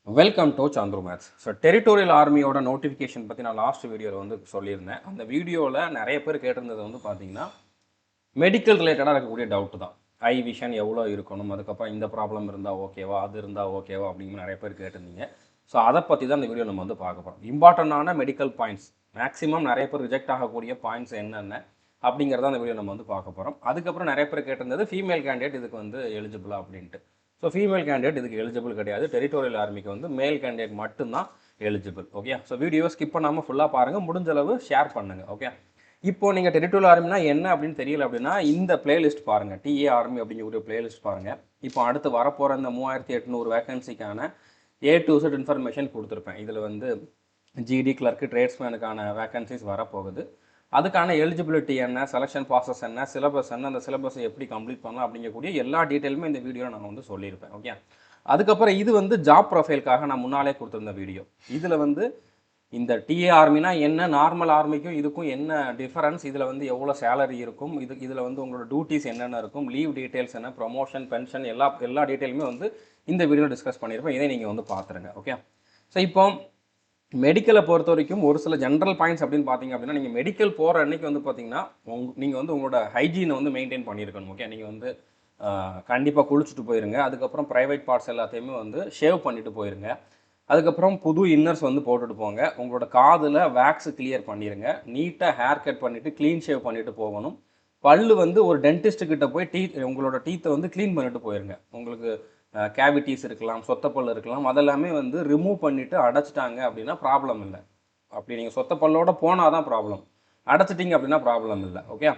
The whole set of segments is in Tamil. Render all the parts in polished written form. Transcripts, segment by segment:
Welcome to Chandru maths. So territorial ஆர்மியோட நோட்டிஃபிகேஷன் பற்றி நான் லாஸ்ட் வீடியோவில் வந்து சொல்லியிருந்தேன். அந்த வீடியோவில் நிறைய பேர் கேட்டிருந்தது வந்து பார்த்தீங்கன்னா மெடிக்கல் ரிலேட்டடாக இருக்கக்கூடிய டவுட்டு தான். ஐ விஷன் எவ்வளோ இருக்கணும், அதுக்கப்புறம் இந்த ப்ராப்ளம் இருந்தால் ஓகேவா, அது இருந்தால் ஓகேவா அப்படிங்கிற நிறைய பேர் கேட்டிருந்தீங்க. ஸோ அதை பற்றி தான் இந்த வீடியோ நம்ம வந்து பார்க்க போகிறோம். இம்பார்ட்டண்டான மெடிக்கல் பாயிண்ட்ஸ், மேக்ஸிமம் நிறைய பேர் ரிஜெக்ட் ஆகக்கூடிய பாயிண்ட்ஸ் என்னென்ன அப்படிங்கிறத அந்த வீடியோ நம்ம வந்து பார்க்க போகிறோம். அதுக்கப்புறம் நிறைய பேர் கேட்டிருந்தது ஃபீமேல் கேண்டிடேட் இதுக்கு வந்து எலிஜிபிளா அப்படின்ட்டு. ஸோ ஃபீமேல் கேண்டிடேட் இதுக்கு எலிஜிபிள் கிடையாது. டெரிட்டோரியல் ஆர்மிக்கு வந்து மேல் கேண்டிடேட் மட்டும்தான் eligible. Okay, so video skip பண்ணாமல் ஃபுல்லாக பாருங்கள், முடிஞ்ச அளவு ஷேர் பண்ணுங்கள். ஓகே, இப்போ நீங்கள் டெரிட்டோரியல் ஆர்மினா என்ன அப்படின்னு தெரியல அப்படின்னா இந்த பிளேலிஸ்ட் பாருங்கள், டிஏ ஆர்மி அப்படிங்கிற பிளேலிஸ்ட் பாருங்கள். இப்போ அடுத்து வரப்போகிற இந்த 3800 வேகன்சிக்கான A to Z இன்ஃபர்மேஷன் கொடுத்துருப்பேன். இதில் வந்து ஜிடி கிளர்க்கு, ட்ரேட்ஸ்மேனுக்கான வேகன்சிஸ் வரப்போகுது. அதுக்கான எலிஜிபிலிட்டி என்ன, செலெக்ஷன் ப்ராசஸ் என்ன, சிலபஸ் என்ன, அந்த சிலபஸை எப்படி கம்ப்ளீட் பண்ணலாம் அப்படிங்கக்கூடிய எல்லா டீட்டெயிலுமே இந்த வீடியோவில் நான் வந்து சொல்லியிருப்பேன். ஓகே, அதுக்கப்புறம் இது வந்து ஜாப் ப்ரொஃபைலுக்காக நான் முன்னாலே கொடுத்துருந்த வீடியோ. இதில் வந்து இந்த டிஏ ஆர்மினா என்ன, நார்மல் ஆர்மிக்கும் இதுக்கும் என்ன டிஃபரன்ஸ், இதில் வந்து எவ்வளோ சேலரி இருக்கும், இதில் வந்து உங்களோட டியூட்டிஸ் என்னென்ன இருக்கும், லீவ் டீட்டெயில்ஸ் என்ன, ப்ரொமோஷன், பென்ஷன் எல்லா டீட்டெயிலுமே வந்து இந்த வீடியோவில் டிஸ்கஸ் பண்ணியிருப்பேன். இதை நீங்கள் வந்து பார்த்துருங்க. ஓகே, ஸோ இப்போ மெடிக்கலை பொறுத்த வரைக்கும் ஒரு சில ஜென்ரல் பாயிண்ட்ஸ் அப்படின்னு பார்த்தீங்க அப்படின்னா, நீங்கள் மெடிக்கல் போகிற அன்றைக்கி வந்து பார்த்தீங்கன்னா நீங்கள் வந்து உங்களோட ஹைஜீனை வந்து மெயின்டைன் பண்ணியிருக்கணும். ஓகே, நீங்கள் வந்து கண்டிப்பாக குளிச்சுட்டு போயிருங்க. அதுக்கப்புறம் ப்ரைவேட் பார்ட்ஸ் எல்லாத்தையுமே வந்து ஷேவ் பண்ணிவிட்டு போயிருங்க. அதுக்கப்புறம் புது இன்னர்ஸ் வந்து போட்டுட்டு போங்க. உங்களோட காதில் வேக்ஸ் கிளியர் பண்ணிடுங்க. நீட்டாக ஹேர் கட் பண்ணிவிட்டு க்ளீன் ஷேவ் பண்ணிவிட்டு போகணும். பல்லு வந்து ஒரு டென்டிஸ்ட்டுக்கிட்ட போய் உங்களோட டீத்தை வந்து க்ளீன் பண்ணிட்டு போயிருங்க. உங்களுக்கு கேவிட்டிஸ் இருக்கலாம், சொத்தப்பல் இருக்கலாம், அதெல்லாமே வந்து ரிமூவ் பண்ணிவிட்டு அடைச்சிட்டாங்க அப்படின்னா ப்ராப்ளம் இல்லை. அப்படி நீங்கள் சொத்தப்பல்லோட போனால் தான் ப்ராப்ளம், அடைச்சிட்டிங்க அப்படின்னா ப்ராப்ளம் இல்லை. ஓகே,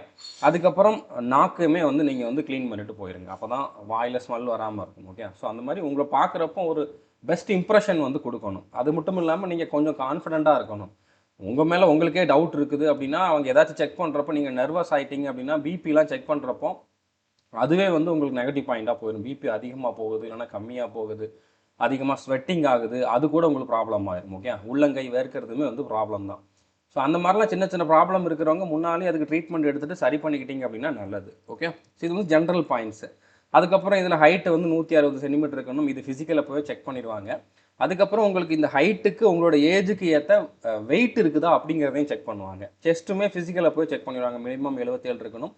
அதுக்கப்புறம் நாக்குமே வந்து நீங்கள் வந்து க்ளீன் பண்ணிவிட்டு போயிருங்க. அப்போ தான் வாயில் ஸ்மெல் வராமல் இருக்கும். ஓகே, ஸோ அந்த மாதிரி உங்களை பார்க்குறப்போ ஒரு பெஸ்ட் இம்ப்ரெஷன் வந்து கொடுக்கணும். அது மட்டும் இல்லாமல் நீங்கள் கொஞ்சம் கான்ஃபிடெண்ட்டாக இருக்கணும். உங்கள் மேலே உங்களுக்கே டவுட் இருக்குது அப்படின்னா, அவங்க ஏதாச்சும் செக் பண்ணுறப்போ நீங்கள் நர்வஸ் ஆகிட்டீங்க அப்படின்னா, பிபிலாம் செக் பண்ணுறப்போ அதுவே வந்து உங்களுக்கு நெகட்டிவ் பாயிண்ட்டாக போயிடும். பிபி அதிகமாக போகுது, இல்லைனா கம்மியாக போகுது, அதிகமாக ஸ்வெட்டிங் ஆகுது, அது கூட உங்களுக்கு ப்ராப்ளம் ஆயிடும். ஓகே, உள்ளங்கை வேர்க்கிறதுமே வந்து ப்ராப்ளம் தான். ஸோ அந்த மாதிரிலாம் சின்ன சின்ன ப்ராப்ளம் இருக்கிறவங்க முன்னாலே அதுக்கு ட்ரீட்மெண்ட் எடுத்துகிட்டு சரி பண்ணிக்கிட்டீங்க அப்படின்னா நல்லது. ஓகே, ஸோ இது வந்து ஜென்ரல் பாயிண்ட்ஸு. அதுக்கப்புறம் இதில் ஹைட்டு வந்து 160 சென்டிமீட்டர் இருக்கணும். இது ஃபிசிக்கலில் போய் செக் பண்ணிடுவாங்க. அதுக்கப்புறம் உங்களுக்கு இந்த ஹைட்டுக்கு உங்களோட ஏஜுக்கு ஏற்ற வெயிட் இருக்குதா அப்படிங்கிறதையும் செக் பண்ணுவாங்க. செஸ்ட்டுமே ஃபிசிக்கலில் போய் செக் பண்ணிடுவாங்க. மினிமம் 77 இருக்கணும்.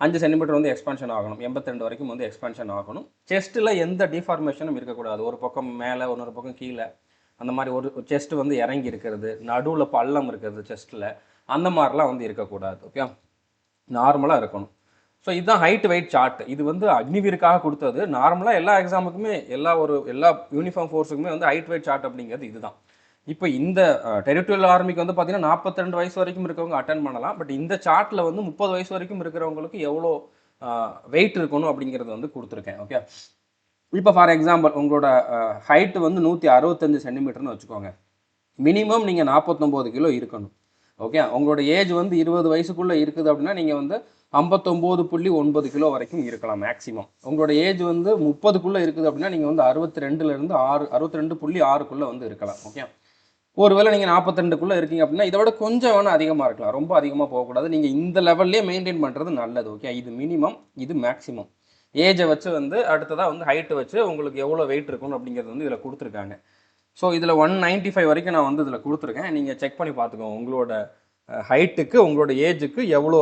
5 சென்டிமீட்டர் வந்து எக்ஸ்பென்ஷன் ஆகணும். 82 வரைக்கும் வந்து எக்ஸ்பென்ஷன் ஆகணும். செஸ்ட்டில் எந்த டிஃபார்மேஷனும் இருக்கக்கூடாது. ஒரு பக்கம் மேலே, இன்னொரு பக்கம் கீழே, அந்த மாதிரி ஒரு செஸ்ட் வந்து இறங்கி இருக்கிறது, நடுவில் பள்ளம் இருக்கிறது செஸ்ட்டில், அந்த மாதிரிலாம் வந்து இருக்கக்கூடாது. ஓகே, நார்மலாக இருக்கணும். ஸோ இதுதான் ஹைட் வெயிட் சார்ட். இது வந்து அக்னிவீருக்காக கொடுத்தது. நார்மலாக எல்லா எக்ஸாமுக்குமே எல்லா யூனிஃபார்ம் ஃபோர்ஸுக்குமே வந்து ஹைட் வெயிட் சார்ட் அப்படிங்கிறது இதுதான். இப்போ இந்த டெரிட்டோரியல் ஆர்மிக்கு வந்து பார்த்தீங்கன்னா 42 வயசு வரைக்கும் இருக்கவங்க அட்டன் பண்ணலாம். பட் இந்த சார்ட்டில் வந்து 30 வயசு வரைக்கும் இருக்கிறவங்களுக்கு எவ்வளோ வெயிட் இருக்கணும் அப்படிங்கிறது வந்து கொடுத்துருக்கேன். ஓகே, இப்போ ஃபார் எக்ஸாம்பிள் உங்களோட ஹைட்டு வந்து 165 சென்டிமீட்டர்னு வச்சுக்கோங்க. மினிமம் நீங்கள் 49 கிலோ இருக்கணும். ஓகே, உங்களோட ஏஜ் வந்து 20 வயசுக்குள்ளே இருக்குது அப்படின்னா நீங்கள் வந்து 59.9 கிலோ வரைக்கும் இருக்கலாம் மேக்ஸிமம். உங்களோட ஏஜ் வந்து 30க்குள்ளே இருக்குது அப்படின்னா நீங்கள் வந்து 62லேருந்து 62.6க்குள்ளே வந்து இருக்கலாம். ஓகே, ஒருவேளை நீங்கள் 42க்குள்ளே இருக்கீங்க அப்படின்னா இதை விட கொஞ்சம் வேணால் அதிகமாக இருக்கலாம், ரொம்ப அதிகமாக போகக்கூடாது. நீங்கள் இந்த லெவல்லே மெயின்டைன் பண்ணுறது நல்லது. ஓகே, இது மினிமம், இது மேக்ஸிமம். ஏஜை வச்சு வந்து அடுத்ததாக வந்து ஹைட்டு வச்சு உங்களுக்கு எவ்வளோ வெயிட் இருக்கணும் அப்படிங்கிறது வந்து இதில் கொடுத்துருக்காங்க. ஸோ இதில் 195 வரைக்கும் நான் வந்து இதில் கொடுத்துருக்கேன். நீங்கள் செக் பண்ணி பார்த்துக்கோங்க உங்களோட ஹைட்டுக்கு உங்களோட ஏஜுக்கு எவ்வளோ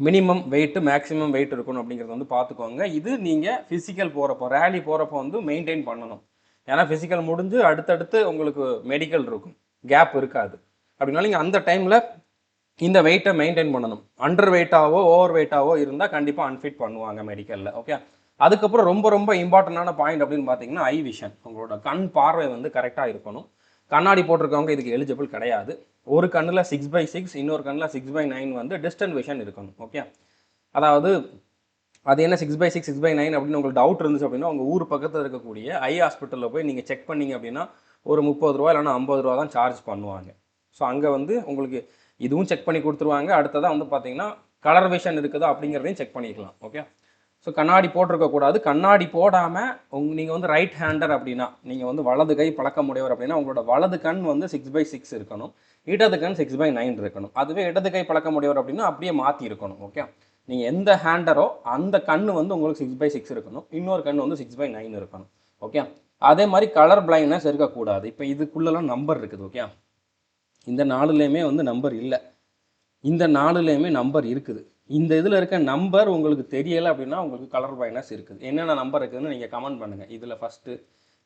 மினிமம் வெயிட்டு மேக்ஸிமம் வெயிட் இருக்கணும் அப்படிங்கிறது வந்து பார்த்துக்கோங்க. இது நீங்கள் ஃபிசிக்கல் போகிறப்போ, ரேலி போகிறப்போ வந்து மெயின்டைன் பண்ணணும். ஏன்னா ஃபிசிக்கல் முடிஞ்சு அடுத்தடுத்து உங்களுக்கு மெடிக்கல் இருக்கும், கேப் இருக்காது. அப்படின்னாலும் நீங்கள் அந்த டைமில் இந்த வெயிட்டை மெயின்டைன் பண்ணணும். அண்டர் வெயிட்டாவோ ஓவர் வெயிட்டாவோ இருந்தால் கண்டிப்பாக அன்ஃபிட் பண்ணுவாங்க மெடிக்கலில். ஓகே, அதுக்கப்புறம் ரொம்ப ரொம்ப இம்பார்ட்டண்டான பாயிண்ட் அப்படின்னு பார்த்தீங்கன்னா ஐ விஷன். உங்களோட கண் பார்வை வந்து கரெக்டாக இருக்கணும். கண்ணாடி போட்டிருக்கவங்க இதுக்கு எலிஜிபிள் கிடையாது. ஒரு கண்ணில் 6/6, இன்னொரு கண்ணில் 6/9 வந்து டிஸ்டன்ட் விஷன் இருக்கணும். ஓகே, அதாவது அது என்ன 6/6 6/9 அப்படின்னு உங்களுக்கு டவுட் இருந்துச்சு அப்படின்னா உங்கள் ஊர் பக்கத்தில் இருக்கக்கூடிய ஐ ஹாஸ்பிட்டலில் போய் நீங்கள் செக் பண்ணிங்க அப்படின்னா ஒரு 30 ரூபா இல்லைனா 50 ரூபா தான் சார்ஜ் பண்ணுவாங்க. ஸோ அங்கே வந்து உங்களுக்கு இதுவும் செக் பண்ணி கொடுத்துருவாங்க. அடுத்ததாக வந்து பார்த்தீங்கன்னா கலர் விஷன் இருக்குதா அப்படிங்கிறதையும் செக் பண்ணிக்கலாம். ஓகே, ஸோ கண்ணாடி போட்டிருக்கக்கூடாது. கண்ணாடி போடாமல் நீங்கள் வந்து ரைட் ஹேண்டர் அப்படின்னா, நீங்கள் வந்து வலது கை பழக்கமுடையவர் அப்படின்னா உங்களோட வலது கண் வந்து 6/6 இருக்கணும், இடது கண் 6/9 இருக்கணும். அதுவே இடது கை பழக்கமுடையவர் அப்படின்னா அப்படியே மாற்றி இருக்கணும். ஓகே, நீங்கள் எந்த ஹேண்டரோ அந்த கண் வந்து உங்களுக்கு 6/6 இருக்கணும், இன்னொரு கண் வந்து 6/9 இருக்கணும். ஓகே, அதே மாதிரி கலர் பிளைண்ட்னஸ் இருக்கக்கூடாது. இப்போ இதுக்குள்ளெல்லாம் நம்பர் இருக்குது. ஓகே, இந்த 4லேயுமே வந்து நம்பர் இல்லை, இந்த 4லேயுமே நம்பர் இருக்குது. இந்த இதில் இருக்க நம்பர் உங்களுக்கு தெரியலை அப்படின்னா உங்களுக்கு கலர் பிளைண்ட்னஸ் இருக்குது. என்னென்ன நம்பர் இருக்குதுன்னு நீங்கள் கமெண்ட் பண்ணுங்கள். இதில் ஃபஸ்ட்டு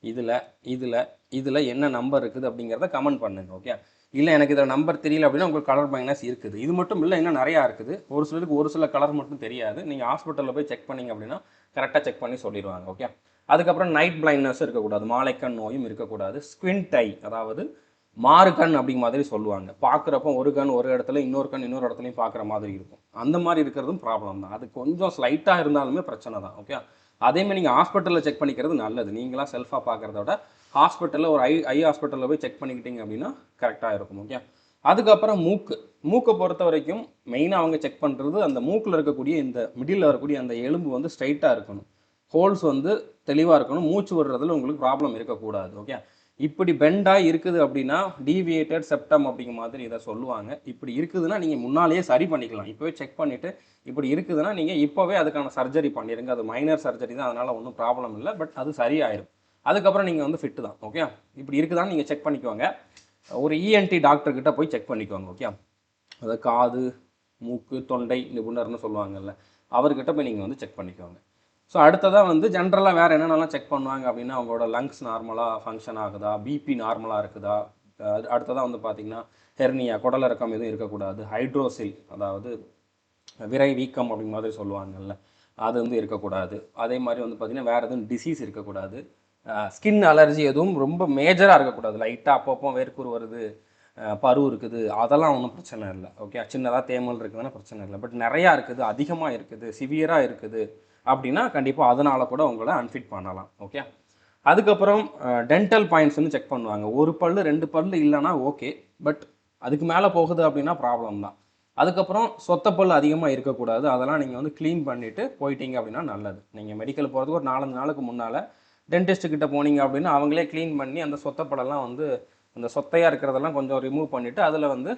இதில் இதில் இதில் என்ன நம்பர் இருக்குது அப்படிங்கிறத கமெண்ட் பண்ணுங்கள். ஓகே, இல்லை எனக்கு இதில் நம்பர் தெரியல அப்படின்னா உங்களுக்கு கலர் பிளைண்ட்னஸ் இருக்குது. இது மட்டும் இல்லை, இன்னும் நிறையா இருக்குது. ஒரு சிலருக்கு ஒரு சில கலர் மட்டும் தெரியாது. நீங்கள் ஹாஸ்பிட்டலில் போய் செக் பண்ணிங்க அப்படின்னா கரெக்டாக செக் பண்ணி சொல்லிடுவாங்க. ஓகே, அதுக்கப்புறம் நைட் பிளைண்ட்னஸ் இருக்கக்கூடாது, மாலைக்கண் நோயும் இருக்கக்கூடாது. ஸ்குவிண்ட் ஐ, அதாவது மாறு கண் அப்படிங்கிற மாதிரி சொல்லுவாங்க. பார்க்குறப்போ ஒரு கண் ஒரு இடத்துல, இன்னொரு கண் இன்னொரு இடத்துலையும் பார்க்குற மாதிரி இருக்கும். அந்த மாதிரி இருக்கிறதும் ப்ராப்ளம் தான். அது கொஞ்சம் ஸ்லைட்டாக இருந்தாலுமே பிரச்சனை தான். ஓகே, அதேமாதிரி நீங்கள் ஹாஸ்பிட்டலில் செக் பண்ணிக்கிறது நல்லது. நீங்களாம் செல்ஃபாக பார்க்குறத விட ஹாஸ்பிட்டலில் ஒரு ஐ ஹாஸ்பிட்டலில் போய் செக் பண்ணிக்கிட்டீங்க அப்படின்னா கரெக்டாக இருக்கும். ஓகே, அதுக்கப்புறம் மூக்கை பொறுத்த வரைக்கும் மெயினாக அவங்க செக் பண்ணுறது அந்த மூக்கில் இருக்கக்கூடிய இந்த மிடில் வரக்கூடிய அந்த எலும்பு வந்து ஸ்ட்ரைட்டாக இருக்கணும், ஹோல்ஸ் வந்து தெளிவாக இருக்கணும், மூச்சு விடுறதுல உங்களுக்கு ப்ராப்ளம் இருக்கக்கூடாது. ஓகே, இப்படி பெண்டாக இருக்குது அப்படின்னா டீவியேட்டட் செப்டம் அப்படிங்கிற மாதிரி இதை சொல்லுவாங்க. இப்படி இருக்குதுன்னா நீங்கள் முன்னாலேயே சரி பண்ணிக்கலாம். இப்போவே செக் பண்ணிவிட்டு இப்படி இருக்குதுன்னா நீங்கள் இப்போவே அதுக்கான சர்ஜரி பண்ணிடுங்க. அது மைனர் சர்ஜரி தான், அதனால் ஒன்றும் ப்ராப்ளம் இல்லை. பட் அது சரியாயிடும். அதுக்கப்புறம் நீங்கள் வந்து ஃபிட்டு தான். ஓகே, இப்படி இருக்குதான்னு நீங்கள் செக் பண்ணிக்குவாங்க. ஒரு இஎன்டி டாக்டர்கிட்ட போய் செக் பண்ணிக்குவாங்க. ஓகே, அதை காது மூக்கு தொண்டை நிபுணர்னு சொல்லுவாங்கல்ல, அவர்கிட்ட போய் நீங்கள் வந்து செக் பண்ணிக்குவாங்க. ஸோ அடுத்ததாக வந்து ஜென்ரலாக வேறு என்னென்னலாம் செக் பண்ணுவாங்க அப்படின்னா அவங்களோட லங்ஸ் நார்மலாக ஃபங்க்ஷன் ஆகுதா, பிபி நார்மலாக இருக்குதா, அடுத்ததாக வந்து பார்த்திங்கன்னா ஹெர்னியா குடலிறக்கம் எதுவும் இருக்கக்கூடாது, ஹைட்ரோசில் அதாவது விரை வீக்கம் அப்படிங்கிற மாதிரி சொல்லுவாங்கல்ல, அது வந்து இருக்கக்கூடாது. அதே மாதிரி வந்து பார்த்திங்கன்னா வேறு எதுவும் டிசீஸ் இருக்கக்கூடாது. ஸ்கின் அலர்ஜி எதுவும் ரொம்ப மேஜராக இருக்கக்கூடாது. லைட்டாக அப்பப்போ வேர்க்கூர் வருது, பரு இருக்குது, அதெல்லாம் ஒன்றும் பிரச்சனை இல்லை. ஓகே, சின்னதாக தேமல் இருக்குதுன்னா பிரச்சனை இல்லை. பட் நிறையா இருக்குது, அதிகமாக இருக்குது, சிவியராக இருக்குது அப்படின்னா கண்டிப்பாக அதனால் கூட உங்களை அன்ஃபிட் பண்ணலாம். ஓகே, அதுக்கப்புறம் டென்டல் பாயிண்ட்ஸ்னு செக் பண்ணுவாங்க. ஒரு பல் 2 பல் இல்லைனா ஓகே, பட் அதுக்கு மேலே போகுது அப்படின்னா ப்ராப்ளம் தான். அதுக்கப்புறம் சொத்தப்பல் அதிகமாக இருக்கக்கூடாது. அதெல்லாம் நீங்கள் வந்து க்ளீன் பண்ணிவிட்டு போயிட்டீங்க அப்படின்னா நல்லது. நீங்கள் மெடிக்கல் போகிறதுக்கு ஒரு 4 நாளுக்கு முன்னால் டென்டிஸ்ட்டுக்கிட்ட போனீங்க அப்படின்னா அவங்களே க்ளீன் பண்ணி அந்த சொத்தப்பலெல்லாம் வந்து அந்த சொத்தையாக இருக்கிறதெல்லாம் கொஞ்சம் ரிமூவ் பண்ணிவிட்டு அதில் வந்து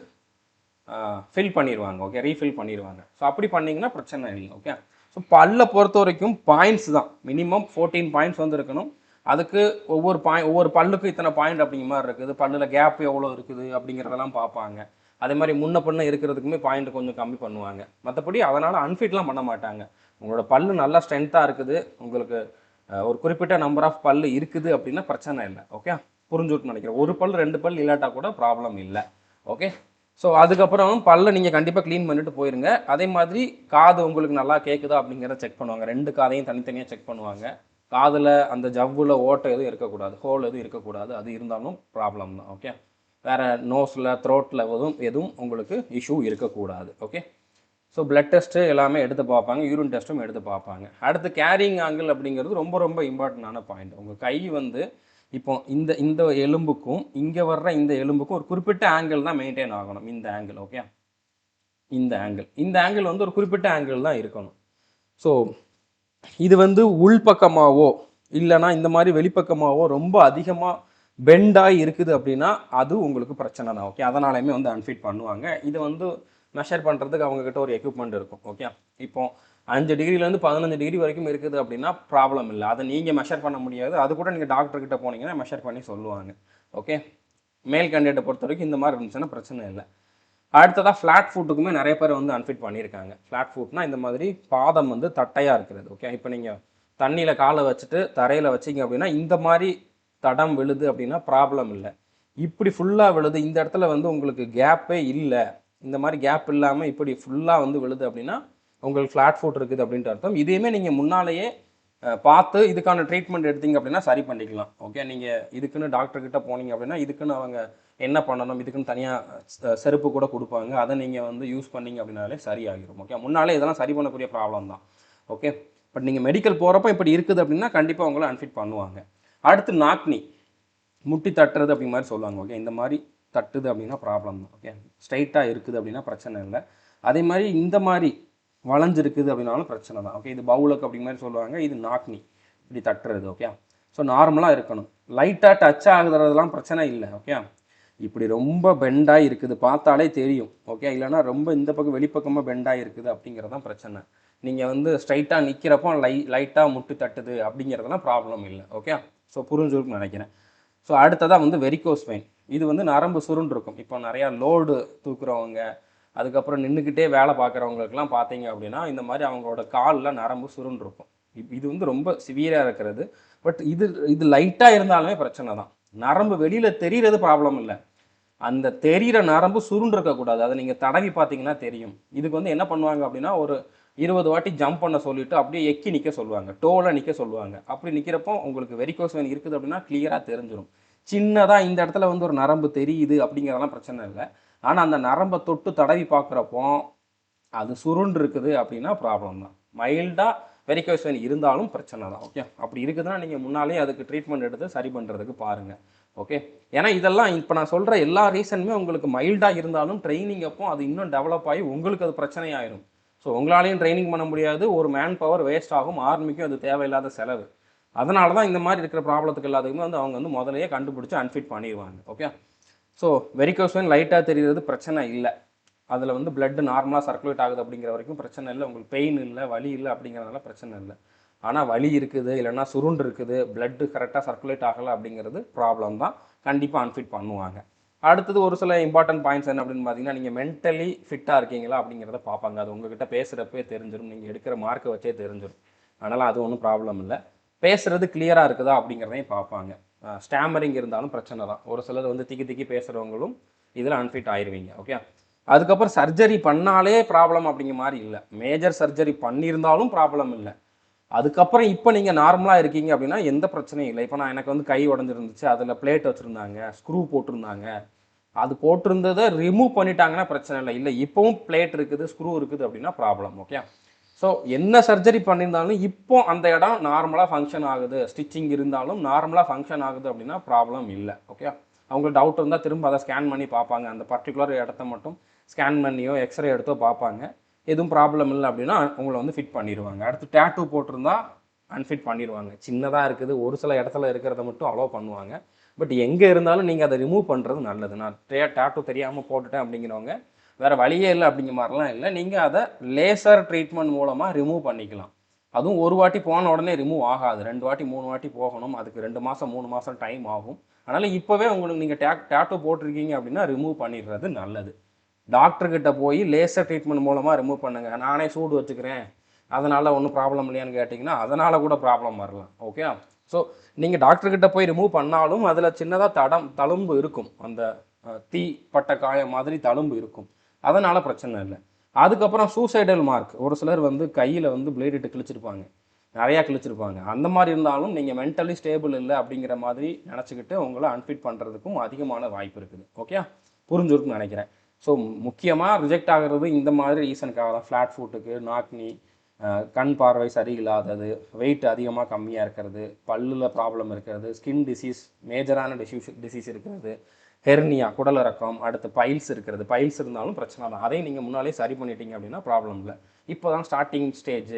ஃபில் பண்ணிடுவாங்க. ஓகே, ரீஃபில் பண்ணிடுவாங்க. ஸோ அப்படி பண்ணிங்கன்னா பிரச்சனை இல்லை. ஓகே, ஸோ பல்லை பொறுத்த வரைக்கும் பாயிண்ட்ஸ் தான், மினிமம் 14 பாயிண்ட்ஸ் வந்து இருக்கணும். அதுக்கு ஒவ்வொரு பல்லுக்கும் இத்தனை பாயிண்ட் அப்படிங்கிற மாதிரி இருக்குது. பல்லில் கேப் எவ்வளோ இருக்குது அப்படிங்கிறதெல்லாம் பார்ப்பாங்க. அதே மாதிரி முன்ன பின்ன இருக்கிறதுக்குமே பாயிண்ட் கொஞ்சம் கம்மி பண்ணுவாங்க. மற்றபடி அதனால் அன்ஃபிட்லாம் பண்ண மாட்டாங்க. உங்களோட பல்லு நல்லா ஸ்ட்ரென்த்தாக இருக்குது, உங்களுக்கு ஒரு குறிப்பிட்ட நம்பர் ஆஃப் பல் இருக்குது அப்படின்னா பிரச்சனை இல்லை. ஓகே, புரிஞ்சுட்டு நினைக்கிறேன். ஒரு பல் 2 பல் இல்லாட்டா கூட ப்ராப்ளம் இல்லை. ஓகே, ஸோ அதுக்கப்புறம் பல்லை நீங்கள் கண்டிப்பாக க்ளீன் பண்ணிட்டு போயிருங்க. அதே மாதிரி காது உங்களுக்கு நல்லா கேட்குதா அப்படிங்கிறத செக் பண்ணுவாங்க. 2 காதையும் தனித்தனியாக செக் பண்ணுவாங்க. காதில் அந்த ஜவ்வில் ஓட்டை எதுவும் இருக்கக்கூடாது, ஹோல் எதுவும் இருக்கக்கூடாது. அது இருந்தாலும் ப்ராப்ளம் தான். ஓகே, வேறு நோஸில் த்ரோட்டில் எதுவும் உங்களுக்கு இஷ்யூ இருக்கக்கூடாது. ஓகே, ஸோ பிளட் டெஸ்ட்டு எல்லாமே எடுத்து பார்ப்பாங்க, யூரின் டெஸ்ட்டும் எடுத்து பார்ப்பாங்க. அடுத்து கேரிங் ஆங்கிள் அப்படிங்கிறது ரொம்ப ரொம்ப இம்பார்ட்டண்டான பாயிண்ட். உங்கள் கை வந்து இப்போ இந்த எலும்புக்கும் இங்கே வர்ற இந்த எலும்புக்கும் ஒரு குறிப்பிட்ட ஆங்கிள் தான் மெயின்டைன் ஆகணும். இந்த ஆங்கிள். ஓகே, இந்த ஆங்கிள் வந்து ஒரு குறிப்பிட்ட ஆங்கிள் தான் இருக்கணும். ஸோ இது வந்து உள்பக்கமாகவோ இல்லைனா இந்த மாதிரி வெளிப்பக்கமாகவோ ரொம்ப அதிகமாக பெண்டாகி இருக்குது அப்படின்னா அது உங்களுக்கு பிரச்சனை தான். ஓகே, அதனாலையுமே வந்து அன்ஃபிட் பண்ணுவாங்க. இதை வந்து மெஷர் பண்ணுறதுக்கு அவங்கக்கிட்ட ஒரு எக்யூப்மெண்ட் இருக்கும். ஓகே, இப்போ 5 டிகிரிலேருந்து 15 டிகிரி வரைக்கும் இருக்குது அப்படின்னா ப்ராப்ளம் இல்லை. அதை நீங்கள் மெஷர் பண்ண முடியாது. அது கூட நீங்கள் டாக்டர்கிட்ட போனீங்கன்னா மெஷர் பண்ணி சொல்லுவாங்க. ஓகே, மேல் கேண்டிடேட்டை பொறுத்த வரைக்கும் இந்த மாதிரி இருந்துச்சுன்னா பிரச்சனை இல்லை. அடுத்ததாக ஃப்ளாட் ஃபுட்டுக்குமே நிறைய பேர் வந்து அன்ஃபிட் பண்ணியிருக்காங்க. ஃப்ளாட் ஃபுட்னா இந்த மாதிரி பாதம் வந்து தட்டையாக இருக்கிறது. ஓகே, இப்போ நீங்கள் தண்ணியில் காலை வச்சுட்டு தரையில் வச்சிங்க அப்படின்னா இந்த மாதிரி தடம் விழுது அப்படின்னா ப்ராப்ளம் இல்லை. இப்படி ஃபுல்லாக விழுது, இந்த இடத்துல வந்து உங்களுக்கு கேப்பே இல்லை, இந்த மாதிரி கேப் இல்லாமல் இப்படி ஃபுல்லாக வந்து விழுது அப்படின்னா உங்களுக்கு ஃப்ளாட் ஃபுட் இருக்குது அப்படின்ட்டு அர்த்தம். இதையுமே நீங்கள் முன்னாலேயே பார்த்து இதுக்கான ட்ரீட்மெண்ட் எடுத்தீங்க அப்படின்னா சரி பண்ணிக்கலாம். ஓகே, நீங்கள் இதுக்குன்னு டாக்டர்கிட்ட போனீங்க அப்படின்னா இதுக்குன்னு அவங்க என்ன பண்ணணும், இதுக்குன்னு தனியாக செருப்பு கூட கொடுப்பாங்க. அதை நீங்கள் வந்து யூஸ் பண்ணிங்க அப்படின்னாலே சரியாகிடும். ஓகே, முன்னாலே இதெல்லாம் சரி பண்ணக்கூடிய ப்ராப்ளம் தான். ஓகே, பட் நீங்கள் மெடிக்கல் போகிறப்ப இப்படி இருக்குது அப்படின்னா கண்டிப்பாக உங்களை அன்ஃபிட் பண்ணுவாங்க. அடுத்து நாக்னி, முட்டி தட்டுறது அப்படி மாதிரி சொல்லுவாங்க. ஓகே, இந்த மாதிரி தட்டுது அப்படின்னா ப்ராப்ளம் தான். ஓகே, ஸ்ட்ரைட்டாக இருக்குது அப்படின்னா பிரச்சனை இல்லை. அதே மாதிரி இந்த மாதிரி வளைஞ்சிருக்குது அப்படின்னாலும் பிரச்சனை தான். ஓகே, இது பவுலுக்கு அப்படி மாதிரி சொல்லுவாங்க, இது நாக்னி, இப்படி தட்டுறது. ஓகே, ஸோ நார்மலாக இருக்கணும். லைட்டாக டச் ஆகுறதுலாம் பிரச்சனை இல்லை. ஓகே, இப்படி ரொம்ப பெண்டாக இருக்குது பார்த்தாலே தெரியும். ஓகே, இல்லைனா ரொம்ப இந்த பக்கம் வெளிப்பக்கமாக பெண்டாக இருக்குது அப்படிங்கிறதான் பிரச்சனை. நீங்கள் வந்து ஸ்ட்ரைட்டாக நிற்கிறப்போ லைட்டாக முட்டு தட்டுது அப்படிங்கிறதெல்லாம் ப்ராப்ளம் இல்லை. ஓகே, ஸோ புரிஞ்சுருக்குன்னு நினைக்கிறேன். ஸோ அடுத்ததாக வந்து வெரிகோஸ் வெயின். இது வந்து நரம்பு சுருண்டு இருக்கும். இப்போ நிறையா லோடு தூக்குறவங்க, அதுக்கப்புறம் நின்றுக்கிட்டே வேலை பார்க்குறவங்களுக்குலாம் பார்த்தீங்க அப்படின்னா இந்த மாதிரி அவங்களோட காலில் நரம்பு சுருண்டு இருக்கும். இது வந்து ரொம்ப சிவியராக இருக்கிறது. பட் இது லைட்டாக இருந்தாலுமே பிரச்சனை தான். நரம்பு வெளியில் தெரிகிறது ப்ராப்ளம் இல்லை, அந்த தெரிகிற நரம்பு சுருண்டு இருக்கக்கூடாது. அதை நீங்கள் தடவி பார்த்தீங்கன்னா தெரியும். இதுக்கு வந்து என்ன பண்ணுவாங்க அப்படின்னா ஒரு 20 வாட்டி ஜம்ப் பண்ண சொல்லிவிட்டு அப்படியே எக்கி நிற்க சொல்லுவாங்க, டோவில் நிற்க சொல்லுவாங்க. அப்படி நிற்கிறப்போ உங்களுக்கு வெரிகோஸ் வெயின் இருக்குது அப்படின்னா கிளியராக தெரிஞ்சிடும். சின்னதாக இந்த இடத்துல வந்து ஒரு நரம்பு தெரியுது அப்படிங்கிறதெல்லாம் பிரச்சனை இல்லை. ஆனால் அந்த நரம்பை தொட்டு தடவி பார்க்குறப்போ அது சுருண்டு இருக்குது அப்படின்னா ப்ராப்ளம் தான். மைல்டாக வெரிகோஸ் வெயின் இருந்தாலும் பிரச்சனை தான். ஓகே, அப்படி இருக்குதுன்னா நீங்கள் முன்னாலே அதுக்கு ட்ரீட்மெண்ட் எடுத்து சரி பண்ணுறதுக்கு பாருங்கள். ஓகே, ஏன்னா இதெல்லாம் இப்போ நான் சொல்கிற எல்லா ரீசனுமே உங்களுக்கு மைல்டாக இருந்தாலும் ட்ரைனிங் அப்போ அது இன்னும் டெவலப் ஆகி உங்களுக்கு அது பிரச்சனையாயிரும். ஸோ உங்களாலையும் ட்ரைனிங் பண்ண முடியாது, ஒரு மேன் பவர் வேஸ்ட் ஆகும், ஆர்மிக்கும் அது தேவையில்லாத செலவு. அதனால தான் இந்த மாதிரி இருக்கிற ப்ராப்ளத்துக்கு எல்லாத்துக்குமே வந்து அவங்க வந்து முதலையே கண்டுபிடிச்சி அன்ஃபிட் பண்ணிடுவாங்க. ஓகே, ஸோ வெரிகோஸ் வெயின் லைட்டாக தெரிகிறது பிரச்சனை இல்லை, அதில் வந்து பிளட்டு நார்மலாக சர்க்குலேட் ஆகுது அப்படிங்கிற வரைக்கும் பிரச்சனை இல்லை. உங்களுக்கு பெயின் இல்லை, வலி இல்லை அப்படிங்கிறதுனால பிரச்சனை இல்லை. ஆனால் வலி இருக்குது, இல்லைன்னா சுருண்டு இருக்குது, பிளட்டு கரெக்டாக சர்க்குலேட் ஆகலை அப்படிங்கிறது ப்ராப்ளம் தான். கண்டிப்பாக அன்ஃபிட் பண்ணுவாங்க. அடுத்தது ஒரு சில இம்பார்ட்டன்ட் பாயிண்ட்ஸ் என்ன அப்படின்னு பார்த்தீங்கன்னா, நீங்கள் மென்டலி ஃபிட்டாக இருக்கீங்களா அப்படிங்கிறத பார்ப்பாங்க. அது உங்ககிட்ட பேசுகிறப்பே தெரிஞ்சிடும், நீங்கள் எடுக்கிற மார்க்கை வச்சே தெரிஞ்சிடும். அதனால் அது ஒன்றும் ப்ராப்ளம் இல்லை. பேசுகிறது கிளியராக இருக்குதா அப்படிங்கிறதையும் பார்ப்பாங்க. ஸ்டாமரிங் இருந்தாலும் பிரச்சனை தான். ஒரு சிலர் வந்து திக்கி பேசுகிறவங்களும் இதில் அன்ஃபிட் ஆயிடுவீங்க. ஓகே, அதுக்கப்புறம் சர்ஜரி பண்ணாலே ப்ராப்ளம் அப்படிங்கிற மாதிரி இல்லை. மேஜர் சர்ஜரி பண்ணியிருந்தாலும் ப்ராப்ளம் இல்லை. அதுக்கப்புறம் இப்போ நீங்கள் நார்மலாக இருக்கீங்க அப்படின்னா எந்த பிரச்சனையும் இல்லை. இப்போ எனக்கு வந்து கை உடஞ்சிருந்துச்சு, அதில் பிளேட் வச்சுருந்தாங்க, ஸ்க்ரூ போட்டிருந்தாங்க, அது போட்டிருந்ததை ரிமூவ் பண்ணிட்டாங்கன்னா பிரச்சனை இல்லை. இப்போவும் பிளேட் இருக்குது, ஸ்க்ரூ இருக்குது அப்படின்னா ப்ராப்ளம். ஓகே, ஸோ என்ன சர்ஜரி பண்ணியிருந்தாலும் இப்போ அந்த இடம் நார்மலாக ஃபங்க்ஷன் ஆகுது, ஸ்டிச்சிங் இருந்தாலும் நார்மலாக ஃபங்க்ஷன் ஆகுது அப்படின்னா ப்ராப்ளம் இல்லை. ஓகே, அவங்களுக்கு டவுட் இருந்தால் திரும்ப அதை ஸ்கேன் பண்ணி பார்ப்பாங்க. அந்த பர்டிகுலர் இடத்த மட்டும் ஸ்கேன் பண்ணியோ எக்ஸ்ரே எடுத்தோ பார்ப்பாங்க. எதுவும் ப்ராப்ளம் இல்லை அப்படின்னா உங்களை வந்து ஃபிட் பண்ணிடுவாங்க. அடுத்து டேட்டூ போட்டிருந்தா அன்ஃபிட் பண்ணிடுவாங்க. சின்னதாக இருக்குது, ஒரு சில இடத்துல இருக்கிறத மட்டும் அலோவ் பண்ணுவாங்க. பட் எங்கே இருந்தாலும் நீங்கள் அதை ரிமூவ் பண்ணுறது நல்லது. நான் டேட்டூ தெரியாமல் போட்டுட்டேன் அப்படிங்கிறவங்க வேறு வழியே இல்லை அப்படிங்கிற மாதிரிலாம் இல்லை. நீங்கள் அதை லேசர் ட்ரீட்மெண்ட் மூலமாக ரிமூவ் பண்ணிக்கலாம். அதுவும் ஒரு வாட்டி போன உடனே ரிமூவ் ஆகாது, 2 வாட்டி 3 வாட்டி போகணும். அதுக்கு 2 மாதம் 3 மாதம் டைம் ஆகும். அதனால் இப்போவே உங்களுக்கு நீங்கள் டேட்டூ போட்டிருக்கீங்க அப்படின்னா ரிமூவ் பண்ணிடுறது நல்லது. டாக்டர்கிட்ட போய் லேசர் ட்ரீட்மெண்ட் மூலமாக ரிமூவ் பண்ணுங்கள். நானே சூடு வச்சுக்கிறேன் அதனால் ஒன்றும் ப்ராப்ளம் இல்லையான்னு கேட்டிங்கன்னா அதனால் கூட ப்ராப்ளம் வரலாம். ஓகே, ஸோ நீங்கள் டாக்டர்கிட்ட போய் ரிமூவ் பண்ணாலும் அதில் சின்னதாக தழும்பு இருக்கும், அந்த தீப்பட்ட காயம் மாதிரி தழும்பு இருக்கும், அதனால் பிரச்சனை இல்லை. அதுக்கப்புறம் சூசைடல் மார்க், ஒரு சிலர் வந்து கையில் வந்து பிளேடிட்டு கிழிச்சிருப்பாங்க, நிறையா கிழிச்சிருப்பாங்க. அந்த மாதிரி இருந்தாலும் நீங்கள் மென்டலி ஸ்டேபிள் இல்லை அப்படிங்கிற மாதிரி நினச்சிக்கிட்டு உங்களை அன்ஃபிட் பண்ணுறதுக்கும் அதிகமான வாய்ப்பு இருக்குது. ஓகே, புரிஞ்சுருக்குன்னு நினைக்கிறேன். ஸோ முக்கியமாக ரிஜெக்ட் ஆகிறது இந்த மாதிரி ரீசனுக்காக தான். ஃப்ளாட் ஃபுட்டுக்கு, நாக்னி, கண் பார்வை சரியில்லாதது, வெயிட் அதிகமாக கம்மியாக இருக்கிறது, பல்லில் ப்ராப்ளம் இருக்கிறது, ஸ்கின் டிசீஸ், மேஜரான டிசீஸ் இருக்கிறது, ஹெர்னியா குடலிறக்கம், அடுத்து பைல்ஸ் இருக்கிறது. பைல்ஸ் இருந்தாலும் பிரச்சனை தான், அதையும் நீங்கள் முன்னாலே சரி பண்ணிட்டீங்க அப்படின்னா ப்ராப்ளம் இல்லை. இப்போ தான் ஸ்டார்டிங் ஸ்டேஜ்,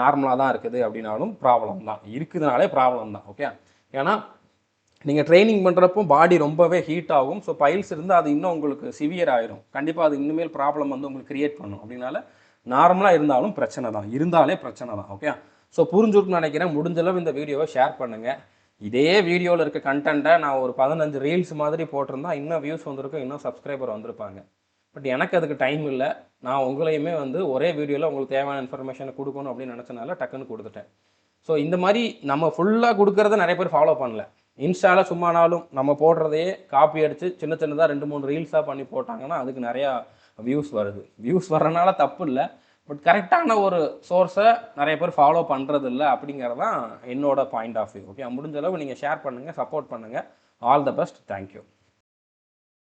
நார்மலாக தான் இருக்குது அப்படின்னாலும் ப்ராப்ளம் தான், இருக்குதுனாலே ப்ராப்ளம் தான். ஓகே, ஏன்னா நீங்கள் ட்ரைனிங் பண்ணுறப்போ பாடி ரொம்பவே ஹீட் ஆகும். ஸோ பைல்ஸ் இருந்தால் அது இன்னும் உங்களுக்கு சிவியர் ஆயிரும். கண்டிப்பாக அது இனிமேல் ப்ராப்ளம் வந்து உங்களுக்கு கிரியேட் பண்ணும். அப்படின்னால நார்மலாக இருந்தாலும் பிரச்சனை தான், இருந்தாலே பிரச்சனை தான். ஓகே, ஸோ புரிஞ்சுருக்குன்னு நினைக்கிறேன். முடிஞ்சளவு இந்த வீடியோவை ஷேர் பண்ணுங்கள். இதே வீடியோவில் இருக்க கண்டென்ட்டை நான் ஒரு 15 ரீல்ஸ் மாதிரி போட்டிருந்தா இன்னும் வியூஸ் வந்திருக்கும், இன்னும் சப்ஸ்கிரைபர் வந்திருப்பாங்க. பட் எனக்கு அதுக்கு டைம் இல்லை. நான் உங்களையுமே வந்து ஒரே வீடியோவில் உங்களுக்கு தேவையான இன்ஃபர்மேஷனை கொடுக்கணும் அப்படின்னு நினச்சனால டக்குன்னு கொடுத்துட்டேன். ஸோ இந்த மாதிரி நம்ம ஃபுல்லாக கொடுக்குறத நிறைய பேர் ஃபாலோ பண்ணல. இன்ஸ்டாவில் சும்மானாலும் நம்ம போடுறதையே காப்பி அடித்து சின்னதாக 2-3 ரீல்ஸாக பண்ணி போட்டாங்கன்னா அதுக்கு நிறையா வியூஸ் வருது. வியூஸ் வர்றதுனால தப்பு இல்லை, பட் கரெக்டான ஒரு சோர்ஸை நிறைய பேர் ஃபாலோ பண்ணுறது இல்லை அப்படிங்கிறது தான் என்னோட பாயிண்ட் ஆஃப் வியூ. ஓகே, முடிஞ்ச அளவு நீங்கள் ஷேர் பண்ணுங்கள், சப்போர்ட் பண்ணுங்கள். All the best, thank you.